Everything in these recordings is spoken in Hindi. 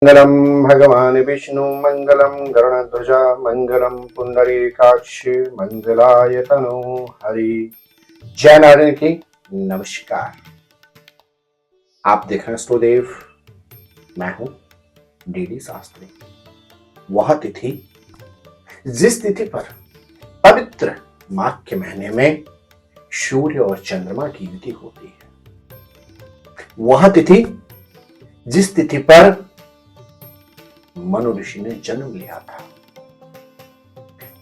मंगलम भगवान विष्णु मंगलम गरुड़ध्वज मंगलम पुंडरीकाक्ष मंगलाय तनो हरि। जय नारायण की नमस्कार। आप देख रहे हैं स्टोदेव, मैं हूं डीडी शास्त्री। वह तिथि जिस तिथि पर पवित्र माघ के महीने में सूर्य और चंद्रमा की युति होती है, वह तिथि जिस तिथि पर मनु ऋषि ने जन्म लिया था,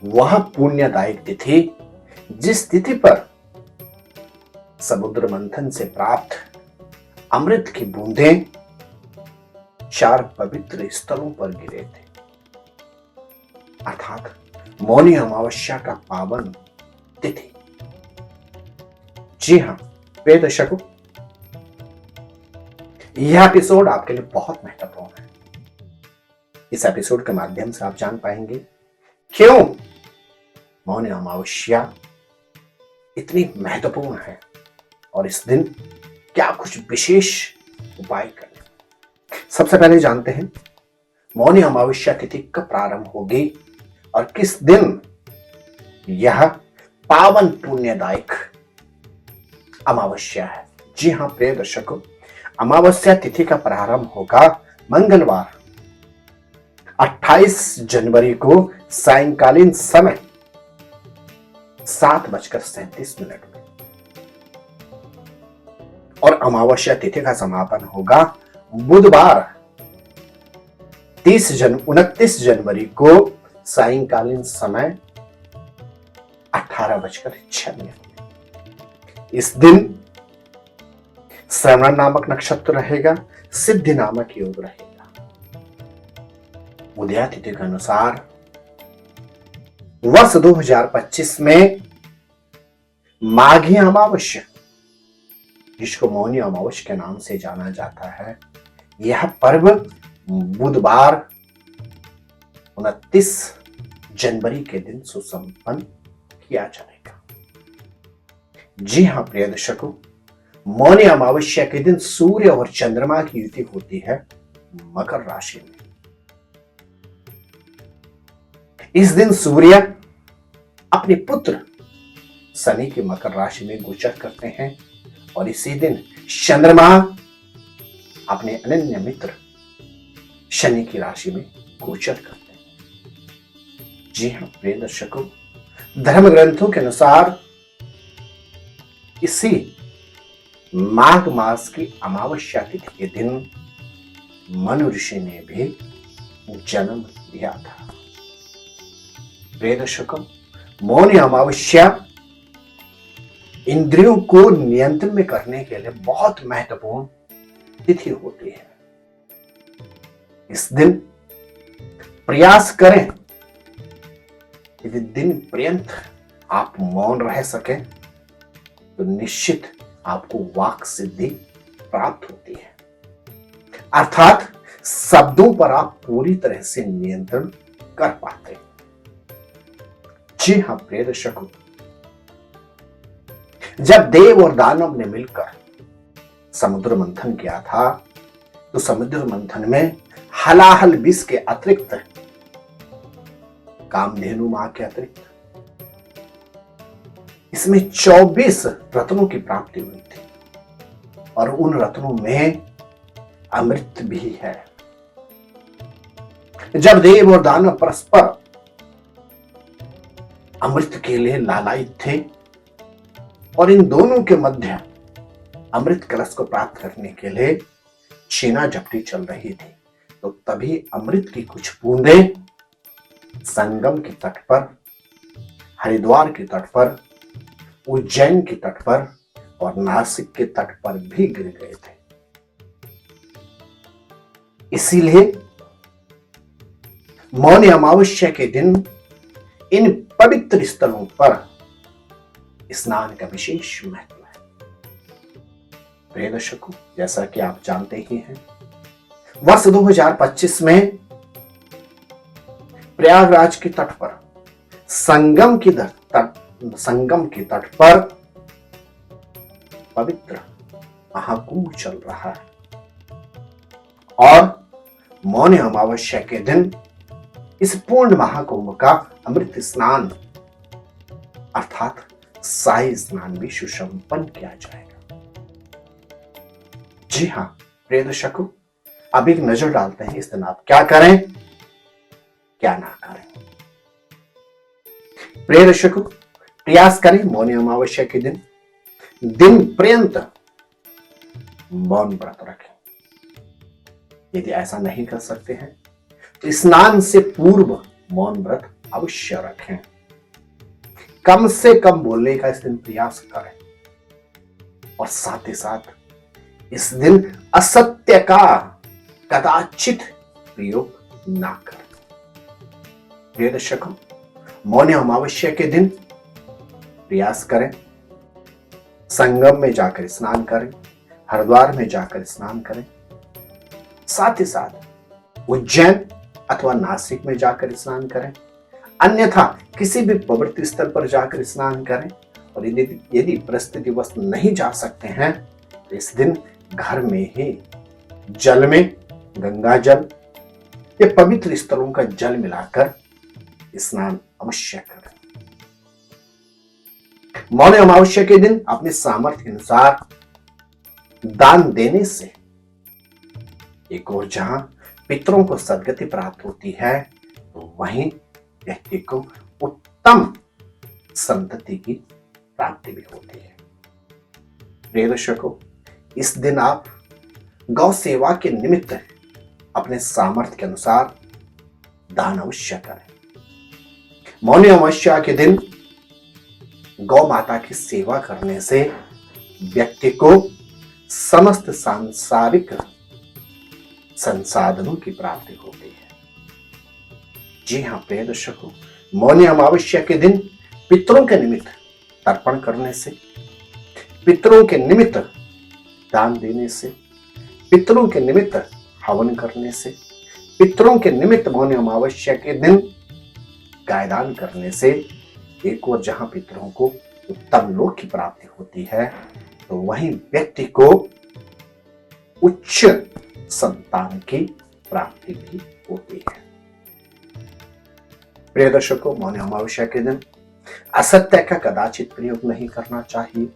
वह पुण्यदायक तिथि जिस तिथि पर समुद्र मंथन से प्राप्त अमृत की बूंदें 4 पवित्र स्थलों पर गिरे थे, अर्थात मौनी अमावस्या का पावन तिथि। जी हां प्रिय दर्शकों, यह एपिसोड आपके लिए बहुत महत्वपूर्ण है। इस एपिसोड के माध्यम से आप जान पाएंगे क्यों मौनी अमावस्या इतनी महत्वपूर्ण है और इस दिन क्या कुछ विशेष उपाय करने। सबसे पहले जानते हैं मौनी अमावस्या तिथि कब प्रारंभ होगी और किस दिन यह पावन पुण्यदायक अमावस्या है। जी हां प्रिय दर्शकों, अमावस्या तिथि का प्रारंभ होगा मंगलवार 28 जनवरी को सायंकालीन समय 7:37 में और अमावस्या तिथि का समापन होगा बुधवार 29 जनवरी को सायंकालीन समय 18:06। इस दिन श्रवण नामक नक्षत्र रहेगा, सिद्धि नामक योग रहेगा। उदया तिथि के अनुसार वर्ष 2025 में माघी अमावस्या, जिसको मौनी अमावस्या के नाम से जाना जाता है, यह पर्व बुधवार 29 जनवरी के दिन सुसंपन्न किया जाएगा। जी हां प्रिय दर्शकों, मौनी अमावस्या के दिन सूर्य और चंद्रमा की युति होती है मकर राशि में। इस दिन सूर्य अपने पुत्र शनि की मकर राशि में गोचर करते हैं और इसी दिन चंद्रमा अपने अनन्य मित्र शनि की राशि में गोचर करते हैं। जी हां प्रिय दर्शकों, धर्म ग्रंथों के अनुसार इसी माघ मास की अमावस्या तिथि के दिन मनु ऋषि ने भी जन्म लिया था। प्रिय दर्शकों, मौनी अमावस्या इंद्रियों को नियंत्रण में करने के लिए बहुत महत्वपूर्ण तिथि होती है। इस दिन प्रयास करें यदि दिन पर्यंत आप मौन रह सके तो निश्चित आपको वाक सिद्धि प्राप्त होती है, अर्थात शब्दों पर आप पूरी तरह से नियंत्रण कर पाते हैं। जी हां प्रिय दर्शकों, जब देव और दानव ने मिलकर समुद्र मंथन किया था तो समुद्र मंथन में हलाहल विष के अतिरिक्त, कामधेनु मां के अतिरिक्त इसमें 24 रत्नों की प्राप्ति हुई थी और उन रत्नों में अमृत भी है। जब देव और दानव परस्पर अमृत के लिए लालायित थे और इन दोनों के मध्य अमृत कलश को प्राप्त करने के लिए छीना झपटी चल रही थी, तो तभी अमृत की कुछ बूंदें संगम के तट पर, हरिद्वार के तट पर, उज्जैन के तट पर और नासिक के तट पर भी गिर गए थे। इसीलिए मौनी अमावस्या के दिन इन पवित्र स्थलों पर स्नान का विशेष महत्व है। प्रिय दर्शकों, जैसा कि आप जानते ही हैं, वर्ष 2025 में प्रयागराज के तट पर संगम के तट पर पवित्र महाकुंभ चल रहा है और मौनी अमावस्या के दिन इस पूर्ण महाकुंभ का अमृत स्नान अर्थात साई स्नान भी सुसंपन्न किया जाएगा। जी हां प्रिय दर्शकों, अब एक नजर डालते हैं इस दिन आप क्या करें क्या ना करें। प्रिय दर्शकों, प्रयास करें मौनी अमावस्या के दिन पर्यंत मौन व्रत रखें। यदि ऐसा नहीं कर सकते हैं तो स्नान से पूर्व मौन व्रत अवश्य रखें। कम से कम बोलने का इस दिन प्रयास करें और साथ ही साथ इस दिन असत्य का कदाचित प्रयोग ना करें। प्रिय दर्शकों, मौनी अमावस्या के दिन प्रयास करें संगम में जाकर स्नान करें, हरिद्वार में जाकर स्नान करें, साथ ही साथ उज्जैन अथवा नासिक में जाकर स्नान करें, अन्यथा किसी भी पवित्र स्थल पर जाकर स्नान करें। और यदि परिस्थिति वश नहीं जा सकते हैं तो इस दिन घर में ही जल में गंगा जल या पवित्र स्थलों का जल मिलाकर स्नान अवश्य करें। मौनी अमावस्या के दिन अपने सामर्थ्य के अनुसार दान देने से एक और जहां पितरों को सदगति प्राप्त होती है तो वहीं व्यक्ति को उत्तम संतति की प्राप्ति भी होती है। प्रिय दर्शकों, इस दिन आप गौ सेवा के निमित्त अपने सामर्थ्य के अनुसार दान अवश्य करें। मौनी अमावस्या के दिन गौ माता की सेवा करने से व्यक्ति को समस्त सांसारिक संसाधनों की प्राप्ति होती है। जी हां प्रिय दर्शकों, मौनी अमावस्या के दिन पितरों के निमित्त तर्पण करने से, पितरों के निमित्त दान देने से, पितरों के निमित्त हवन करने से, पितरों के निमित्त मौनी अमावस्या के दिन गायदान करने से एक और जहां पितरों को उत्तम लोक की प्राप्ति होती है तो वहीं व्यक्ति को उच्च संतान की प्राप्ति भी होती है। प्रिय दर्शकों, मौनी अमावस्या के दिन असत्य का कदाचित प्रयोग नहीं करना चाहिए।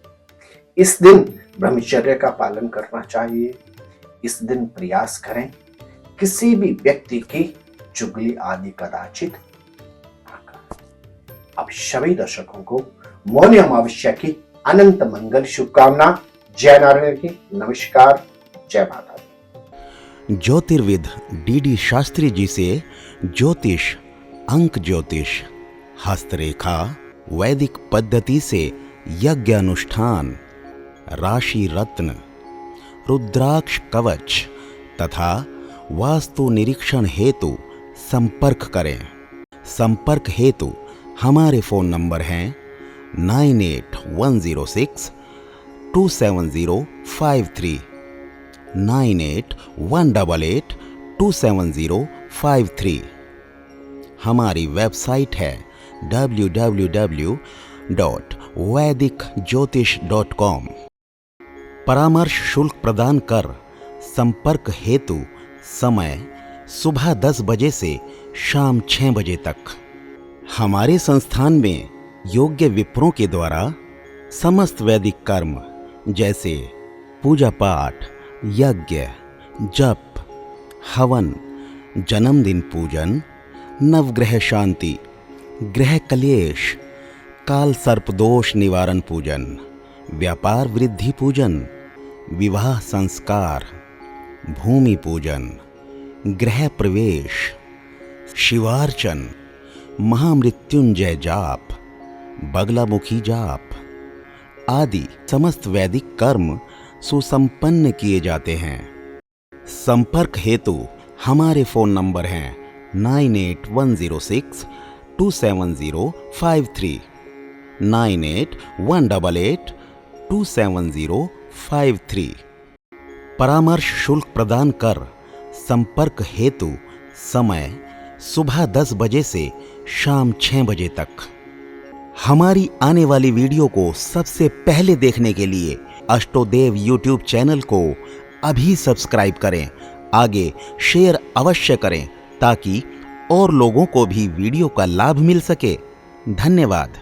इस दिन ब्रह्मचर्य का पालन करना चाहिए। इस दिन प्रयास करें किसी भी व्यक्ति की चुगली आदि कदाचित ना करें। अब सभी दर्शकों को मौनी अमावस्या की अनंत मंगल शुभकामना। जय नारायण की नमस्कार, जय माता दी। ज्योतिर्विद डीडी शास्त्री जी से ज्योतिष, अंक ज्योतिष, हस्तरेखा, वैदिक पद्धति से यज्ञ अनुष्ठान, राशि रत्न, रुद्राक्ष कवच तथा वास्तु निरीक्षण हेतु संपर्क करें। संपर्क हेतु हमारे फोन नंबर हैं 9810627053, 9818827053। हमारी वेबसाइट है www.vedicjyotish.com। परामर्श शुल्क प्रदान कर संपर्क हेतु समय सुबह 10 बजे से शाम 6 बजे तक। हमारे संस्थान में योग्य विप्रों के द्वारा समस्त वैदिक कर्म जैसे पूजा पाठ, यज्ञ, जप, हवन, जन्मदिन पूजन, नवग्रह शांति, ग्रह कलेश, काल सर्प दोष निवारण पूजन, व्यापार वृद्धि पूजन, विवाह संस्कार, भूमि पूजन, गृह प्रवेश, शिवार्चन, महामृत्युंजय जाप, बगलामुखी जाप आदि समस्त वैदिक कर्म सुसंपन्न किए जाते हैं। संपर्क हेतु हमारे फोन नंबर हैं 9810627053, 9818827053। परामर्श शुल्क प्रदान कर संपर्क हेतु समय सुबह 10 बजे से शाम 6 बजे तक। हमारी आने वाली वीडियो को सबसे पहले देखने के लिए अष्टोदेव यूट्यूब चैनल को अभी सब्सक्राइब करें आगे शेयर अवश्य करें ताकि और लोगों को भी वीडियो का लाभ मिल सके। धन्यवाद।